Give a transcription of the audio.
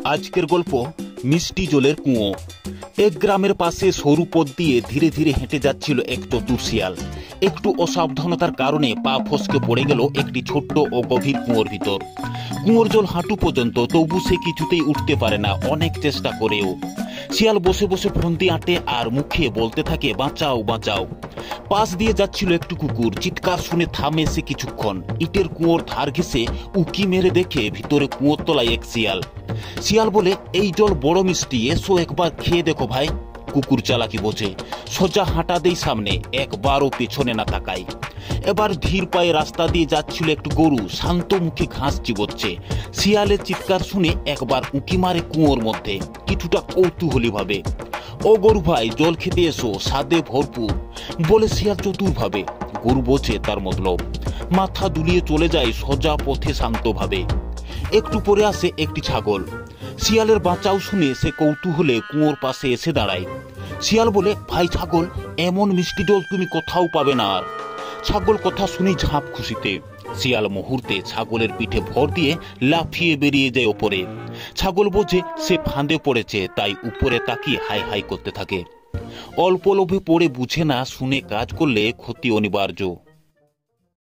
আজকের গল্প মিষ্টি জলের কুয়ো। এক গ্রামের পাশে সরু পথ দিয়ে ধীরে ধীরে হেঁটে যাচ্ছিল এক চতুর শিয়াল। একটু অসাবধানতার কারণে পা ফসকে পড়ে গেল একটি ছোট্ট ও গভীর কুয়োর ভিতর। কুয়োর জল হাঁটু পর্যন্ত, তবু সে কিছুতেই উঠতে পারে না, অনেক চেষ্টা করেও। শিয়াল বসে বসে ফন্দি আঁটে আর মুখে বলতে থাকে, বাঁচাও বাঁচাও। পাশ দিয়ে যাচ্ছিল একটু কুকুর, চিৎকার শুনে থামে সে কিছুক্ষণ। ইটের কুয়োর ধার ঘেঁষে উকি মেরে দেখে ভিতরে কুয়োর তলায় এক শিয়াল। শিয়াল বলে, এই জল বড় মিষ্টি, এসো একবার খেয়ে দেখো ভাই। কুকুর চালাকি বোঝে, সোজা হাঁটা দেই সামনে, একবারও পেছনে না তাকায়। এবার ধীর পায়ে রাস্তা দিয়ে যাচ্ছিল একটু গরু, শান্ত মুখে ঘাস চিবোচ্ছে। শিয়ালের চিৎকার শুনে একবার উঁকি মারে কুয়োর মধ্যে, কিছুটা কৌতূহলী ভাবে। ও গরু ভাই, জল খেতে এসো, স্বাদে ভরপুর, বলে শিয়াল চতুর ভাবে। গরু বোঝে তার মতলব, মাথা দুলিয়ে চলে যায় সোজা পথে শান্তভাবে। একটু পরে আসে একটি ছাগল। শিয়ালের বাঁচাও শুনে সে কৌতূহলে কুয়োর পাশে এসে দাঁড়ায়। শিয়াল বলে, ভাই ছাগল, এমন মিষ্টি জল তুমি কোথাও পাবে না আর। ছাগল কথা শুনে ঝাঁপ খুশিতে। শিয়াল মুহূর্তে ছাগলের পিঠে ভর দিয়ে লাফিয়ে বেরিয়ে যায় ওপরে। ছাগল বোঝে সে ফাঁদে পড়েছে, তাই উপরে তাকিয়ে হাই হাই করতে থাকে। অল্প লোভে পড়ে বুঝে না, শুনে কাজ করলে ক্ষতি অনিবার্য।